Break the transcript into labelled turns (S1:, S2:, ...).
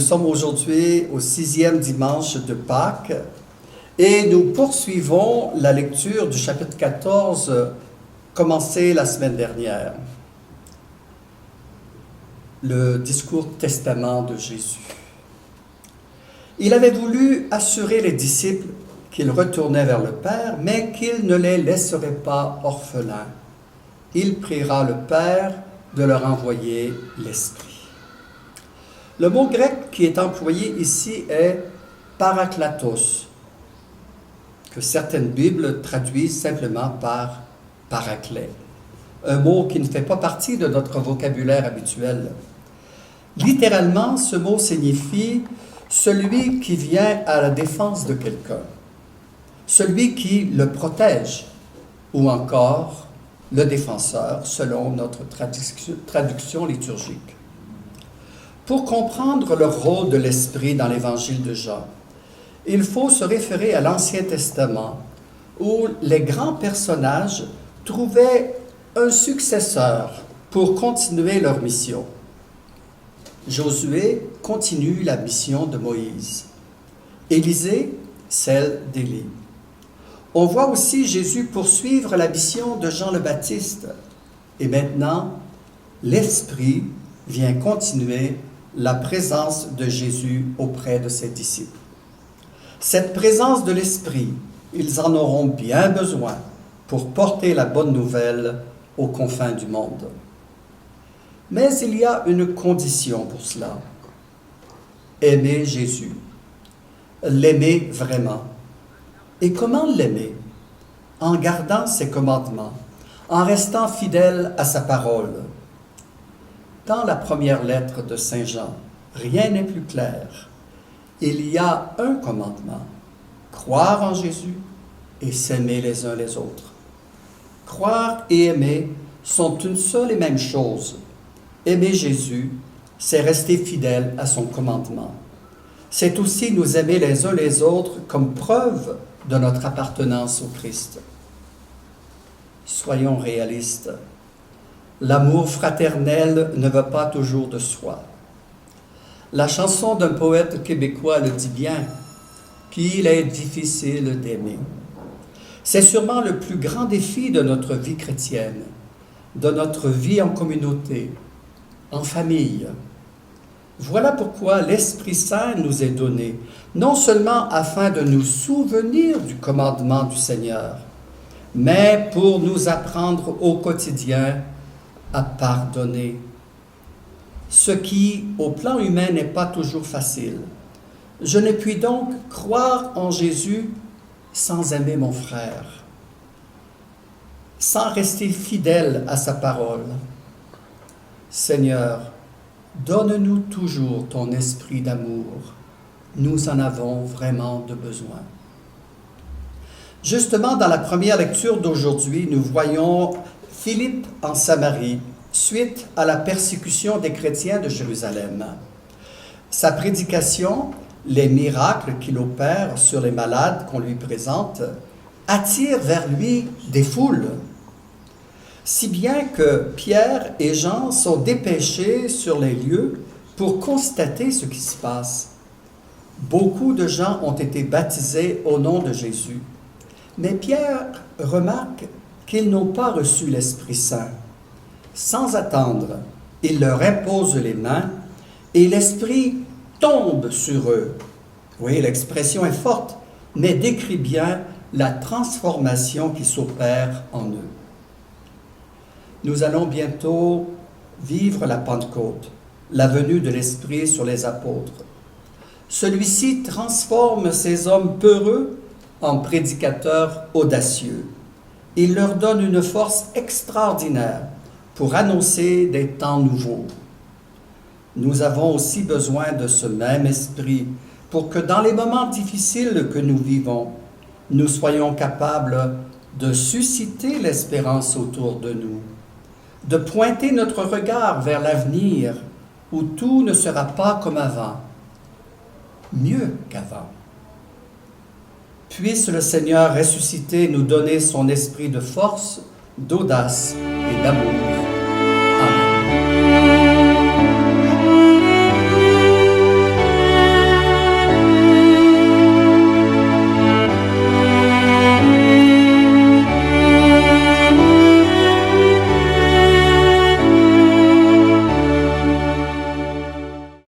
S1: sommes aujourd'hui au 6e dimanche de Pâques et nous poursuivons la lecture du chapitre 14 commencé la semaine dernière. Le discours testament de Jésus. Il avait voulu assurer les disciples qu'il retournait vers le Père, mais qu'il ne les laisserait pas orphelins. Il priera le Père de leur envoyer l'Esprit. Le mot grec qui est employé ici est paraklatos, que certaines Bibles traduisent simplement par paraclet, un mot qui ne fait pas partie de notre vocabulaire habituel. Littéralement, ce mot signifie celui qui vient à la défense de quelqu'un, celui qui le protège, ou encore le défenseur, selon notre traduction liturgique. Pour comprendre le rôle de l'Esprit dans l'Évangile de Jean, il faut se référer à l'Ancien Testament, où les grands personnages trouvaient un successeur pour continuer leur mission. Josué continue la mission de Moïse. Élisée, celle d'Élie. On voit aussi Jésus poursuivre la mission de Jean le Baptiste. Et maintenant, l'Esprit vient continuer la présence de Jésus auprès de ses disciples. Cette présence de l'Esprit, ils en auront bien besoin pour porter la bonne nouvelle aux confins du monde. Mais il y a une condition pour cela. Aimer Jésus. L'aimer vraiment. Et comment l'aimer? En gardant ses commandements, en restant fidèle à sa parole. Dans la première lettre de Saint Jean, rien n'est plus clair. Il y a un commandement, croire en Jésus et s'aimer les uns les autres. Croire et aimer sont une seule et même chose. Aimer Jésus, c'est rester fidèle à son commandement. C'est aussi nous aimer les uns les autres comme preuve de notre appartenance au Christ. Soyons réalistes. L'amour fraternel ne va pas toujours de soi. La chanson d'un poète québécois le dit bien, qu'il est difficile d'aimer. C'est sûrement le plus grand défi de notre vie chrétienne, de notre vie en communauté, en famille. Voilà pourquoi l'Esprit Saint nous est donné, non seulement afin de nous souvenir du commandement du Seigneur, mais pour nous apprendre au quotidien à pardonner. Ce qui, au plan humain, n'est pas toujours facile. Je ne puis donc croire en Jésus sans aimer mon frère, sans rester fidèle à sa parole. Seigneur, donne-nous toujours ton esprit d'amour. Nous en avons vraiment de besoin. Justement, dans la première lecture d'aujourd'hui, nous voyons Philippe en Samarie, suite à la persécution des chrétiens de Jérusalem. Sa prédication, les miracles qu'il opère sur les malades qu'on lui présente, attirent vers lui des foules, si bien que Pierre et Jean sont dépêchés sur les lieux pour constater ce qui se passe. Beaucoup de gens ont été baptisés au nom de Jésus, mais Pierre remarque qu'ils n'ont pas reçu l'Esprit Saint. Sans attendre, il leur impose les mains et l'Esprit tombe sur eux. Oui, l'expression est forte, mais décrit bien la transformation qui s'opère en eux. Nous allons bientôt vivre la Pentecôte, la venue de l'Esprit sur les apôtres. Celui-ci transforme ces hommes peureux en prédicateurs audacieux. Il leur donne une force extraordinaire pour annoncer des temps nouveaux. Nous avons aussi besoin de ce même esprit pour que dans les moments difficiles que nous vivons, nous soyons capables de susciter l'espérance autour de nous, de pointer notre regard vers l'avenir où tout ne sera pas comme avant, mieux qu'avant. Puisse le Seigneur ressuscité nous donner son esprit de force, d'audace et d'amour.